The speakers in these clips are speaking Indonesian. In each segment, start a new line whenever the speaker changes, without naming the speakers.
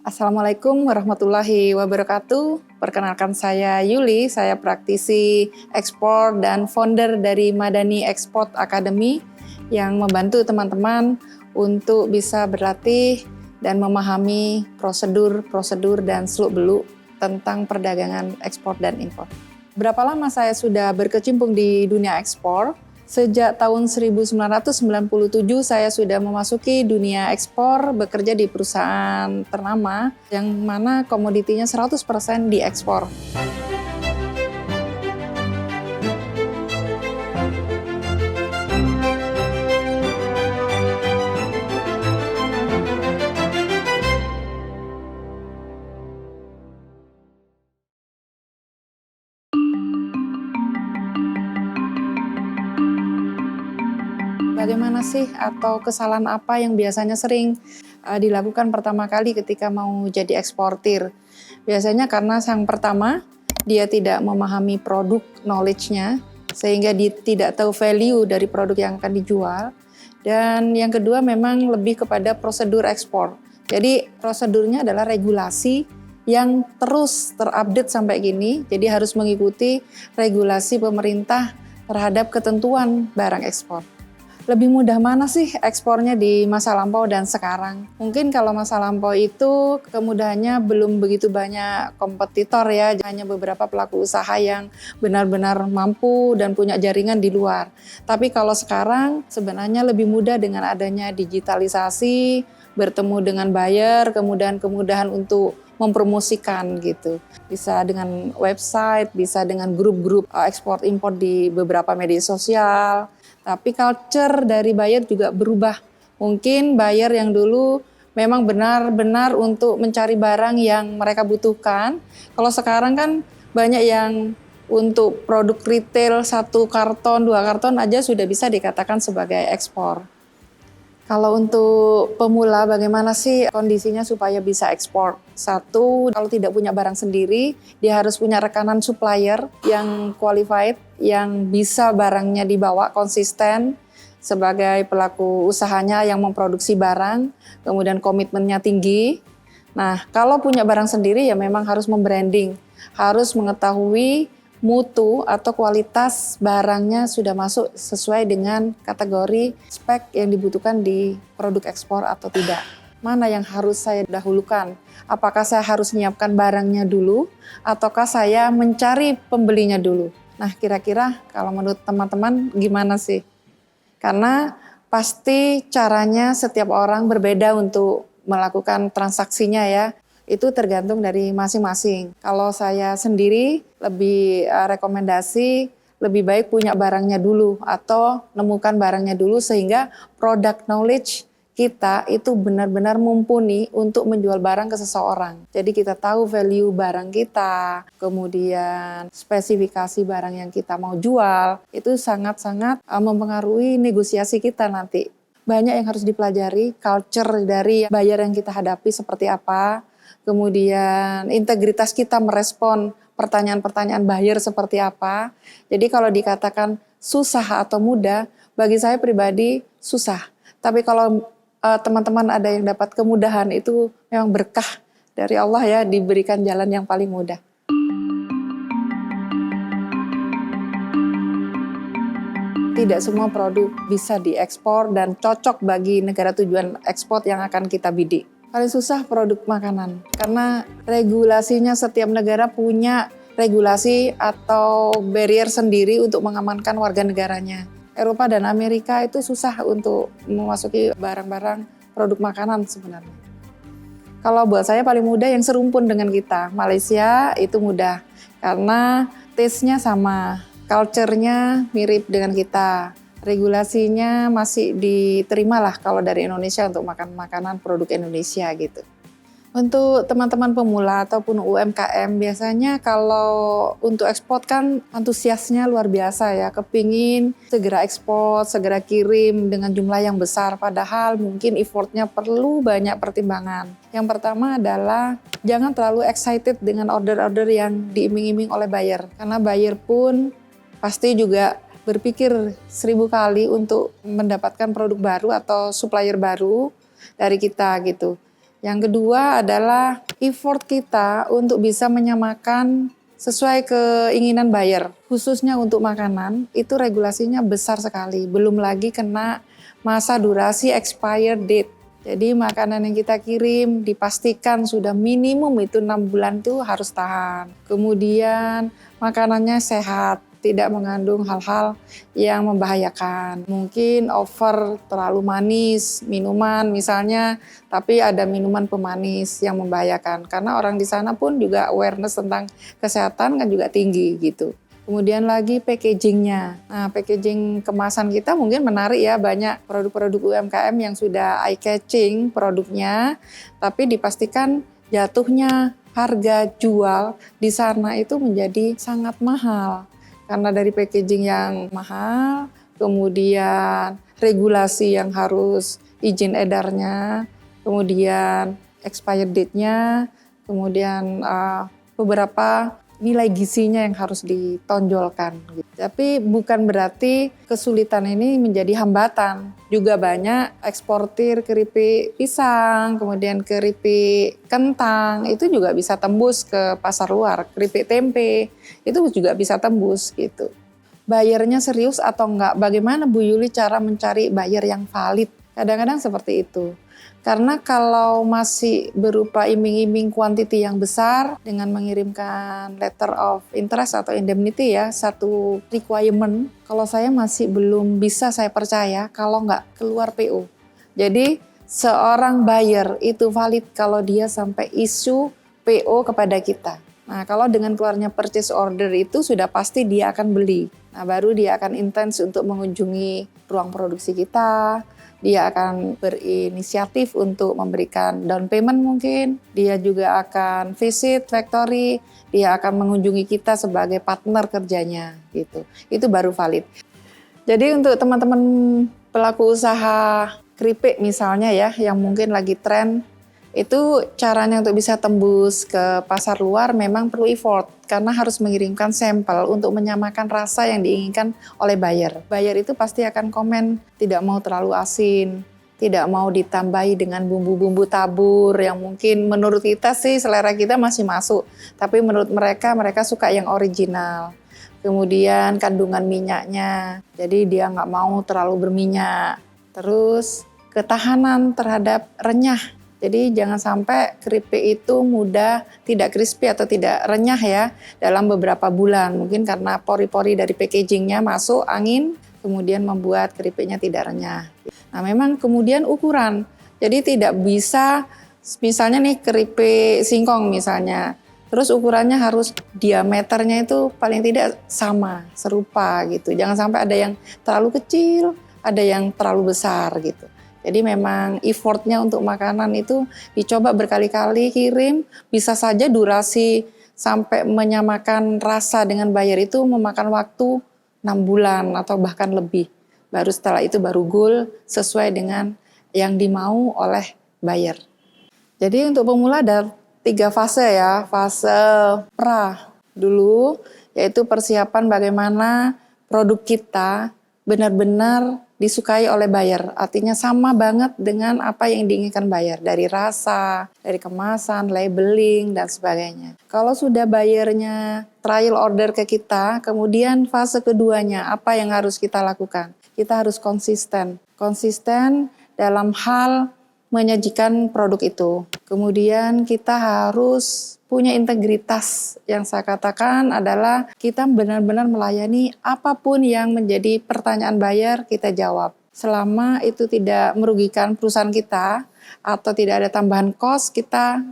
Assalamualaikum warahmatullahi wabarakatuh. Perkenalkan saya Yuli, saya praktisi ekspor dan founder dari Madani Export Academy yang membantu teman-teman untuk bisa berlatih dan memahami prosedur dan seluk-beluk tentang perdagangan ekspor dan impor. Berapa lama saya sudah berkecimpung di dunia ekspor? Sejak tahun 1997 saya sudah memasuki dunia ekspor, bekerja di perusahaan ternama yang mana komoditinya 100% diekspor. Bagaimana sih atau kesalahan apa yang biasanya sering dilakukan pertama kali ketika mau jadi eksportir? Biasanya karena yang pertama, dia tidak memahami produk knowledge-nya, sehingga dia tidak tahu value dari produk yang akan dijual. Dan yang kedua memang lebih kepada prosedur ekspor. Jadi prosedurnya adalah regulasi yang terus terupdate sampai gini, jadi harus mengikuti regulasi pemerintah terhadap ketentuan barang ekspor. Lebih mudah mana sih ekspornya di masa lampau dan sekarang? Mungkin kalau masa lampau itu kemudahannya belum begitu banyak kompetitor ya, hanya beberapa pelaku usaha yang benar-benar mampu dan punya jaringan di luar. Tapi kalau sekarang sebenarnya lebih mudah dengan adanya digitalisasi, bertemu dengan buyer, kemudahan untuk mempromosikan gitu. Bisa dengan website, bisa dengan grup-grup ekspor impor di beberapa media sosial. Tapi culture dari buyer juga berubah. Mungkin buyer yang dulu memang benar-benar untuk mencari barang yang mereka butuhkan. Kalau sekarang kan banyak yang untuk produk retail 1 karton, 2 karton aja sudah bisa dikatakan sebagai ekspor. Kalau untuk pemula bagaimana sih kondisinya supaya bisa ekspor? Satu, kalau tidak punya barang sendiri, dia harus punya rekanan supplier yang qualified, yang bisa barangnya dibawa konsisten sebagai pelaku usahanya yang memproduksi barang, kemudian komitmennya tinggi. Nah, kalau punya barang sendiri ya memang harus membranding, harus mengetahui mutu atau kualitas barangnya sudah masuk sesuai dengan kategori spek yang dibutuhkan di produk ekspor atau tidak. Mana yang harus saya dahulukan? Apakah saya harus menyiapkan barangnya dulu ataukah saya mencari pembelinya dulu? Nah, kira-kira kalau menurut teman-teman gimana sih? Karena pasti caranya setiap orang berbeda untuk melakukan transaksinya ya. Itu tergantung dari masing-masing. Kalau saya sendiri lebih rekomendasi lebih baik punya barangnya dulu atau nemukan barangnya dulu sehingga product knowledge kita itu benar-benar mumpuni untuk menjual barang ke seseorang. Jadi kita tahu value barang kita, kemudian spesifikasi barang yang kita mau jual, itu sangat-sangat mempengaruhi negosiasi kita nanti. Banyak yang harus dipelajari, culture dari buyer yang kita hadapi seperti apa, kemudian integritas kita merespon pertanyaan-pertanyaan buyer seperti apa. Jadi kalau dikatakan susah atau mudah, bagi saya pribadi susah. Tapi kalau teman-teman ada yang dapat kemudahan, itu memang berkah dari Allah ya, diberikan jalan yang paling mudah. Tidak semua produk bisa diekspor dan cocok bagi negara tujuan ekspor yang akan kita bidik. Paling susah produk makanan, karena regulasinya setiap negara punya regulasi atau barrier sendiri untuk mengamankan warga negaranya. Eropa dan Amerika itu susah untuk memasuki barang-barang produk makanan sebenarnya. Kalau buat saya paling mudah yang serumpun dengan kita. Malaysia itu mudah, karena taste-nya sama, culture-nya mirip dengan kita. Regulasinya masih diterima lah kalau dari Indonesia untuk makan makanan produk Indonesia gitu. Untuk teman-teman pemula ataupun UMKM biasanya kalau untuk ekspor kan antusiasnya luar biasa ya, kepingin segera ekspor, segera kirim dengan jumlah yang besar, padahal mungkin effortnya perlu banyak pertimbangan. Yang pertama adalah jangan terlalu excited dengan order-order yang diiming-iming oleh buyer, karena buyer pun pasti juga berpikir 1000 kali untuk mendapatkan produk baru atau supplier baru dari kita gitu. Yang kedua adalah effort kita untuk bisa menyamakan sesuai keinginan buyer. Khususnya untuk makanan, itu regulasinya besar sekali. Belum lagi kena masa durasi expired date. Jadi makanan yang kita kirim dipastikan sudah minimum itu 6 bulan tuh harus tahan. Kemudian makanannya sehat, tidak mengandung hal-hal yang membahayakan. Mungkin over terlalu manis, minuman misalnya, tapi ada minuman pemanis yang membahayakan. Karena orang di sana pun juga awareness tentang kesehatan kan juga tinggi gitu. Kemudian lagi packagingnya. Nah, packaging kemasan kita mungkin menarik ya, banyak produk-produk UMKM yang sudah eye-catching produknya, tapi dipastikan jatuhnya harga jual di sana itu menjadi sangat mahal. Karena dari packaging yang mahal, kemudian regulasi yang harus izin edarnya, kemudian expired date-nya, kemudian beberapa nilai gizinya yang harus ditonjolkan. Tapi bukan berarti kesulitan ini menjadi hambatan. Juga banyak eksportir keripik pisang, kemudian keripik kentang, itu juga bisa tembus ke pasar luar. Keripik tempe, itu juga bisa tembus gitu. Bayarnya serius atau enggak? Bagaimana Bu Yuli cara mencari buyer yang valid? Kadang-kadang seperti itu. Karena kalau masih berupa iming-iming kuantiti yang besar dengan mengirimkan letter of interest atau indemnity ya, satu requirement, kalau saya masih belum bisa saya percaya kalau nggak keluar PO. Jadi seorang buyer itu valid kalau dia sampai isu PO kepada kita. Nah, kalau dengan keluarnya purchase order itu sudah pasti dia akan beli. Nah, baru dia akan intens untuk mengunjungi ruang produksi kita. Dia akan berinisiatif untuk memberikan down payment mungkin. Dia juga akan visit factory, dia akan mengunjungi kita sebagai partner kerjanya gitu. Itu baru valid. Jadi untuk teman-teman pelaku usaha keripik misalnya ya, yang mungkin lagi tren, itu caranya untuk bisa tembus ke pasar luar memang perlu effort karena harus mengirimkan sampel untuk menyamakan rasa yang diinginkan oleh buyer. Buyer itu pasti akan komen tidak mau terlalu asin, tidak mau ditambahi dengan bumbu-bumbu tabur yang mungkin menurut kita sih selera kita masih masuk, tapi menurut mereka suka yang original. Kemudian kandungan minyaknya, jadi dia nggak mau terlalu berminyak. Terus ketahanan terhadap renyah. Jadi jangan sampai keripik itu mudah tidak crispy atau tidak renyah ya dalam beberapa bulan. Mungkin karena pori-pori dari packagingnya masuk angin, kemudian membuat keripiknya tidak renyah. Nah memang kemudian ukuran, jadi tidak bisa misalnya nih keripik singkong misalnya, terus ukurannya harus diameternya itu paling tidak sama, serupa gitu. Jangan sampai ada yang terlalu kecil, ada yang terlalu besar gitu. Jadi memang effortnya untuk makanan itu dicoba berkali-kali kirim, bisa saja durasi sampai menyamakan rasa dengan buyer itu memakan waktu 6 bulan atau bahkan lebih. Baru setelah itu baru goal sesuai dengan yang dimau oleh buyer. Jadi untuk pemula ada 3 fase ya, fase pra dulu yaitu persiapan bagaimana produk kita benar-benar disukai oleh buyer, artinya sama banget dengan apa yang diinginkan buyer, dari rasa, dari kemasan, labeling, dan sebagainya. Kalau sudah buyernya trial order ke kita, kemudian fase keduanya, apa yang harus kita lakukan? Kita harus konsisten dalam hal menyajikan produk itu. Kemudian kita harus punya integritas, yang saya katakan adalah kita benar-benar melayani apapun yang menjadi pertanyaan buyer kita jawab. Selama itu tidak merugikan perusahaan kita atau tidak ada tambahan cost, kita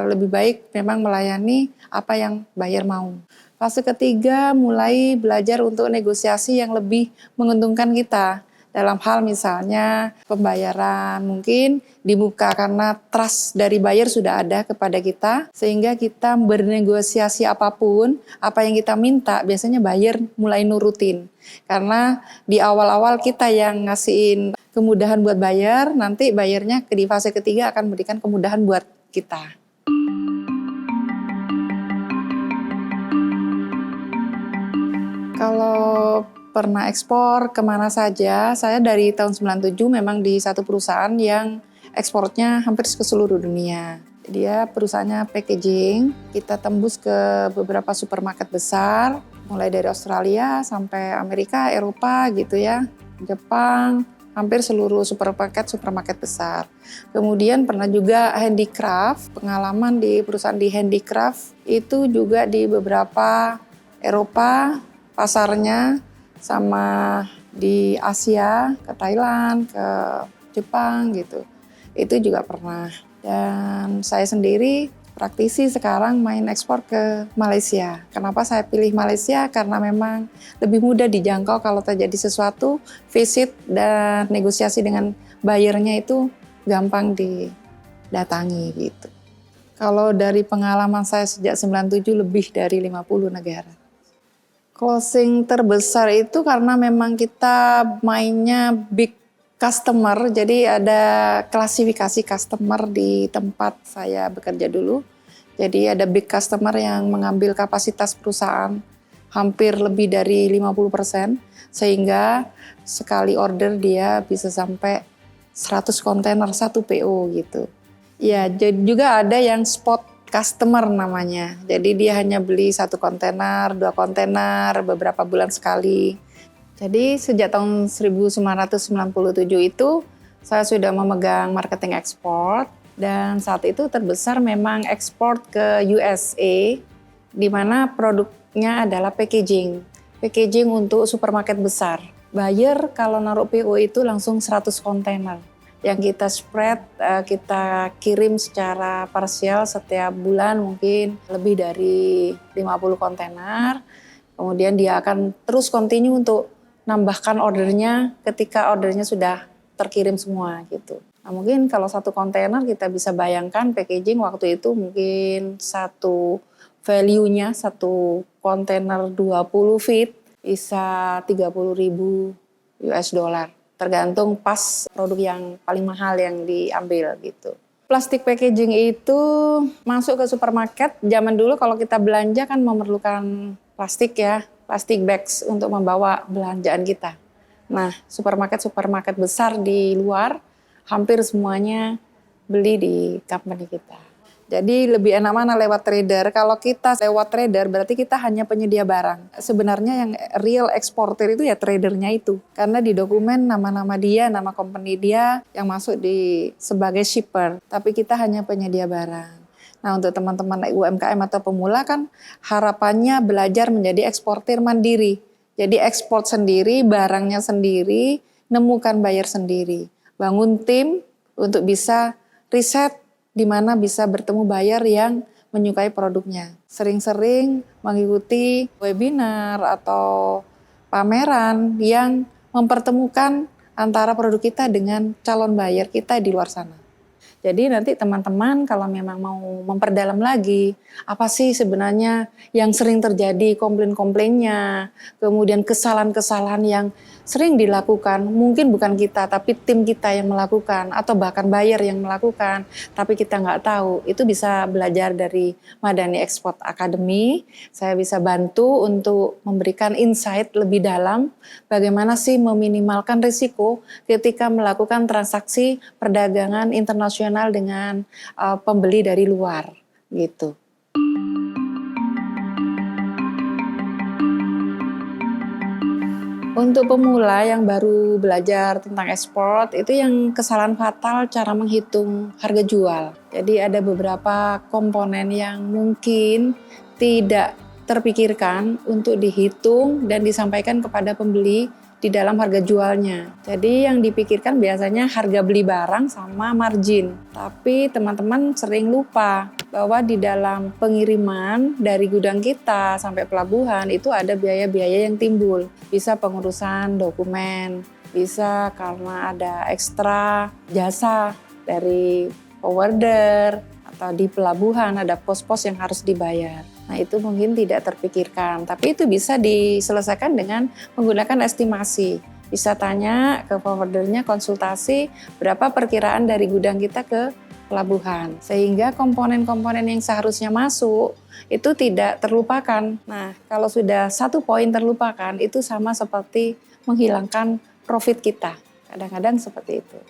lebih baik memang melayani apa yang buyer mau. Fase ketiga mulai belajar untuk negosiasi yang lebih menguntungkan kita. Dalam hal misalnya pembayaran mungkin dibuka karena trust dari buyer sudah ada kepada kita sehingga kita bernegosiasi apapun, apa yang kita minta biasanya buyer mulai nurutin. Karena di awal-awal kita yang ngasihin kemudahan buat buyer, nanti buyernya di fase ketiga akan memberikan kemudahan buat kita. Kalau pernah ekspor kemana saja, saya dari tahun 97 memang di satu perusahaan yang ekspornya hampir ke seluruh dunia. Dia perusahaannya packaging, kita tembus ke beberapa supermarket besar, mulai dari Australia sampai Amerika, Eropa gitu ya, Jepang, hampir seluruh supermarket besar. Kemudian pernah juga handicraft, pengalaman di perusahaan di handicraft itu juga di beberapa Eropa, pasarnya sama di Asia, ke Thailand, ke Jepang gitu. Itu juga pernah. Dan saya sendiri praktisi sekarang main ekspor ke Malaysia. Kenapa saya pilih Malaysia? Karena memang lebih mudah dijangkau kalau terjadi sesuatu, visit dan negosiasi dengan buyernya itu gampang didatangi gitu. Kalau dari pengalaman saya sejak 97 lebih dari 50 negara. Closing terbesar itu karena memang kita mainnya big customer, jadi ada klasifikasi customer di tempat saya bekerja dulu. Jadi ada big customer yang mengambil kapasitas perusahaan hampir lebih dari 50%, sehingga sekali order dia bisa sampai 100 kontainer, 1 PO gitu. Ya, jadi juga ada yang spot customer namanya. Jadi dia hanya beli 1 kontainer, 2 kontainer, beberapa bulan sekali. Jadi sejak tahun 1997 itu saya sudah memegang marketing ekspor dan saat itu terbesar memang ekspor ke USA di mana produknya adalah packaging. Packaging untuk supermarket besar. Buyer kalau naruh PO itu langsung 100 kontainer. Yang kita spread, kita kirim secara parsial setiap bulan mungkin lebih dari 50 kontainer. Kemudian dia akan terus continue untuk nambahkan ordernya ketika ordernya sudah terkirim semua gitu. Nah, mungkin kalau 1 kontainer kita bisa bayangkan packaging waktu itu mungkin satu value-nya 1 kontainer 20 feet bisa 30.000 US dollar. Tergantung pas produk yang paling mahal yang diambil gitu. Plastik packaging itu masuk ke supermarket. Zaman dulu kalau kita belanja kan memerlukan plastik ya, plastik bags untuk membawa belanjaan kita. Nah, supermarket besar di luar hampir semuanya beli di company kita. Jadi lebih enak mana lewat trader. Kalau kita lewat trader berarti kita hanya penyedia barang. Sebenarnya yang real eksportir itu ya tradernya itu. Karena di dokumen nama-nama dia, nama company dia yang masuk sebagai shipper. Tapi kita hanya penyedia barang. Nah, untuk teman-teman UMKM atau pemula kan harapannya belajar menjadi eksportir mandiri. Jadi ekspor sendiri, barangnya sendiri, nemukan buyer sendiri. Bangun tim untuk bisa riset di mana bisa bertemu buyer yang menyukai produknya. Sering-sering mengikuti webinar atau pameran yang mempertemukan antara produk kita dengan calon buyer kita di luar sana. Jadi nanti teman-teman kalau memang mau memperdalam lagi, apa sih sebenarnya yang sering terjadi komplain-komplainnya, kemudian kesalahan-kesalahan yang sering dilakukan, mungkin bukan kita, tapi tim kita yang melakukan, atau bahkan buyer yang melakukan, tapi kita nggak tahu, itu bisa belajar dari Madani Export Academy. Saya bisa bantu untuk memberikan insight lebih dalam, bagaimana sih meminimalkan risiko ketika melakukan transaksi perdagangan internasional dengan pembeli dari luar, gitu. Untuk pemula yang baru belajar tentang ekspor, itu yang kesalahan fatal cara menghitung harga jual. Jadi ada beberapa komponen yang mungkin tidak terpikirkan untuk dihitung dan disampaikan kepada pembeli di dalam harga jualnya. Jadi yang dipikirkan biasanya harga beli barang sama margin. Tapi teman-teman sering lupa bahwa di dalam pengiriman dari gudang kita sampai pelabuhan itu ada biaya-biaya yang timbul. Bisa pengurusan dokumen, bisa karena ada ekstra jasa dari forwarder atau di pelabuhan ada pos-pos yang harus dibayar. Nah itu mungkin tidak terpikirkan, tapi itu bisa diselesaikan dengan menggunakan estimasi. Bisa tanya ke forwardernya, konsultasi berapa perkiraan dari gudang kita ke pelabuhan. Sehingga komponen-komponen yang seharusnya masuk itu tidak terlupakan. Nah kalau sudah 1 poin terlupakan itu sama seperti menghilangkan profit kita. Kadang-kadang seperti itu.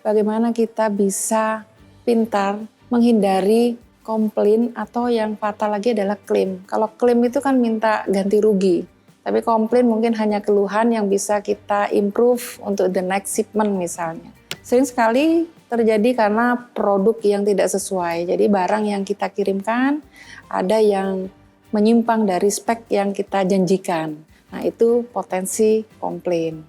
bagaimana kita bisa pintar menghindari komplain atau yang fatal lagi adalah klaim. Kalau klaim itu kan minta ganti rugi, tapi komplain mungkin hanya keluhan yang bisa kita improve untuk the next shipment misalnya. Sering sekali terjadi karena produk yang tidak sesuai. Jadi barang yang kita kirimkan ada yang menyimpang dari spek yang kita janjikan. Nah, itu potensi komplain.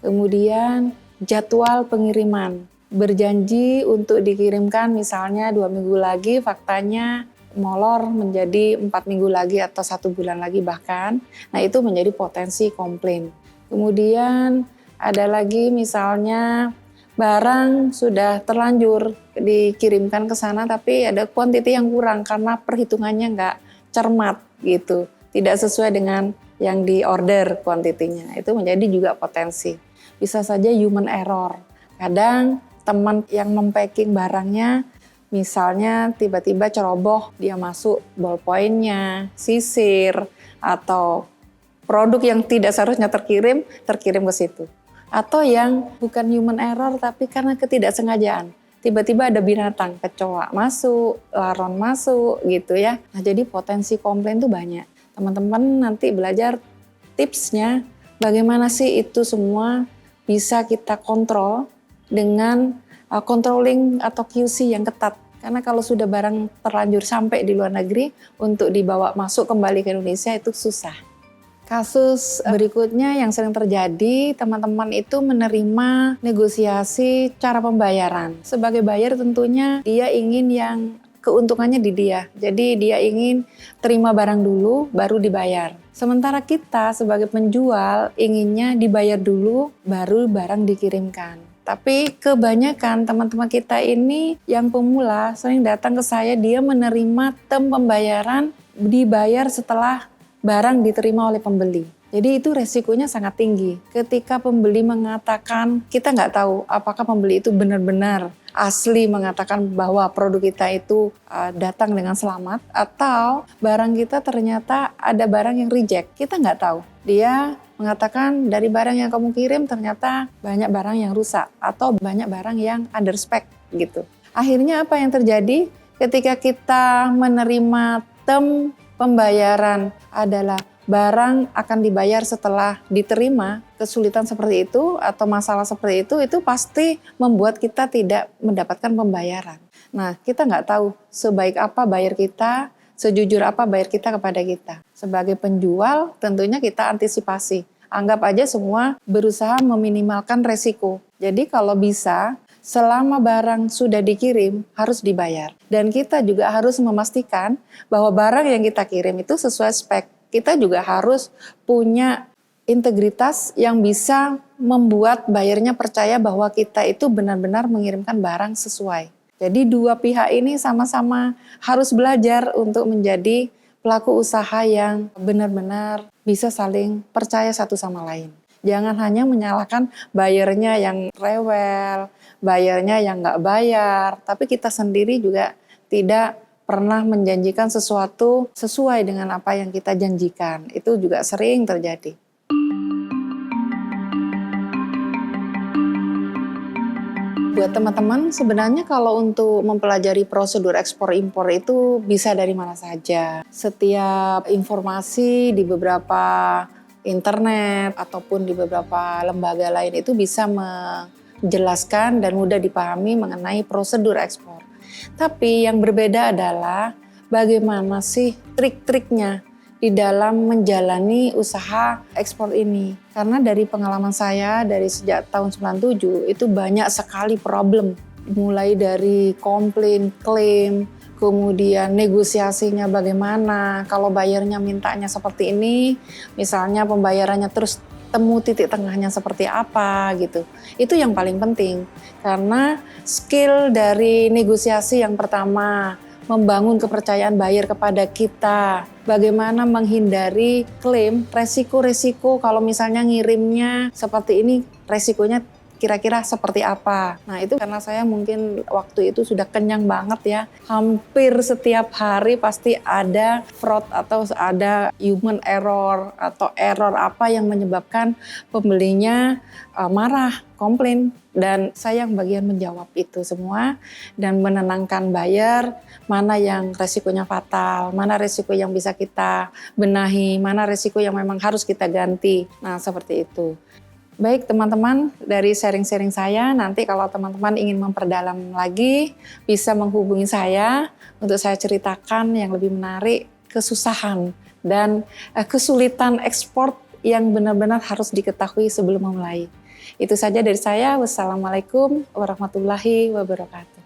Kemudian jadwal pengiriman. Berjanji untuk dikirimkan misalnya 2 minggu lagi, faktanya molor menjadi 4 minggu lagi atau 1 bulan lagi bahkan. Nah, itu menjadi potensi komplain. Kemudian ada lagi misalnya barang sudah terlanjur dikirimkan ke sana tapi ada quantity yang kurang karena perhitungannya nggak cermat gitu. Tidak sesuai dengan yang di order quantity-nya. Itu menjadi juga potensi. Bisa saja human error. Kadang teman yang mempacking barangnya misalnya tiba-tiba ceroboh, dia masuk ballpoint-nya, sisir, atau produk yang tidak seharusnya terkirim ke situ. Atau yang bukan human error tapi karena ketidaksengajaan. Tiba-tiba ada binatang, kecoa masuk, laron masuk gitu ya. Nah, jadi potensi komplain itu banyak. Teman-teman nanti belajar tipsnya bagaimana sih itu semua bisa kita kontrol dengan controlling atau QC yang ketat. Karena kalau sudah barang terlanjur sampai di luar negeri untuk dibawa masuk kembali ke Indonesia itu susah. Kasus berikutnya yang sering terjadi, teman-teman itu menerima negosiasi cara pembayaran. Sebagai buyer tentunya dia ingin yang keuntungannya di dia. Jadi dia ingin terima barang dulu baru dibayar. Sementara kita sebagai penjual inginnya dibayar dulu baru barang dikirimkan. Tapi kebanyakan teman-teman kita ini yang pemula sering datang ke saya, dia menerima term pembayaran dibayar setelah barang diterima oleh pembeli. Jadi itu resikonya sangat tinggi. Ketika pembeli mengatakan, kita nggak tahu apakah pembeli itu benar-benar asli mengatakan bahwa produk kita itu datang dengan selamat, atau barang kita ternyata ada barang yang reject. Kita nggak tahu. Dia mengatakan dari barang yang kamu kirim ternyata banyak barang yang rusak atau banyak barang yang under spec gitu. Akhirnya apa yang terjadi ketika kita menerima term pembayaran adalah barang akan dibayar setelah diterima, kesulitan seperti itu atau masalah seperti itu pasti membuat kita tidak mendapatkan pembayaran. Nah, kita nggak tahu sebaik apa bayar kita, sejujur apa bayar kita kepada kita. Sebagai penjual tentunya kita antisipasi. Anggap aja semua berusaha meminimalkan resiko. Jadi kalau bisa, selama barang sudah dikirim harus dibayar. Dan kita juga harus memastikan bahwa barang yang kita kirim itu sesuai spek. Kita juga harus punya integritas yang bisa membuat buyernya percaya bahwa kita itu benar-benar mengirimkan barang sesuai. Jadi dua pihak ini sama-sama harus belajar untuk menjadi pelaku usaha yang benar-benar bisa saling percaya satu sama lain. Jangan hanya menyalahkan buyernya yang rewel, buyernya yang nggak bayar, tapi kita sendiri juga tidak pernah menjanjikan sesuatu sesuai dengan apa yang kita janjikan. Itu juga sering terjadi. Buat teman-teman, sebenarnya kalau untuk mempelajari prosedur ekspor-impor itu bisa dari mana saja. Setiap informasi di beberapa internet ataupun di beberapa lembaga lain itu bisa menjelaskan dan mudah dipahami mengenai prosedur ekspor. Tapi yang berbeda adalah bagaimana sih trik-triknya di dalam menjalani usaha ekspor ini. Karena dari pengalaman saya dari sejak tahun 97 itu banyak sekali problem. Mulai dari komplain, klaim, kemudian negosiasinya bagaimana, kalau bayarnya mintanya seperti ini, misalnya pembayarannya terus temu titik tengahnya seperti apa gitu. Itu yang paling penting. Karena skill dari negosiasi yang pertama, membangun kepercayaan buyer kepada kita, bagaimana menghindari klaim, resiko-resiko kalau misalnya ngirimnya seperti ini, resikonya kira-kira seperti apa. Nah itu karena saya mungkin waktu itu sudah kenyang banget ya. Hampir setiap hari pasti ada fraud atau ada human error atau error apa yang menyebabkan pembelinya marah, komplain. Dan saya yang bagian menjawab itu semua dan menenangkan buyer, mana yang resikonya fatal, mana resiko yang bisa kita benahi, mana resiko yang memang harus kita ganti. Nah seperti itu. Baik teman-teman, dari sharing-sharing saya, nanti kalau teman-teman ingin memperdalam lagi, bisa menghubungi saya untuk saya ceritakan yang lebih menarik, kesusahan dan kesulitan ekspor yang benar-benar harus diketahui sebelum memulai. Itu saja dari saya. Wassalamualaikum warahmatullahi wabarakatuh.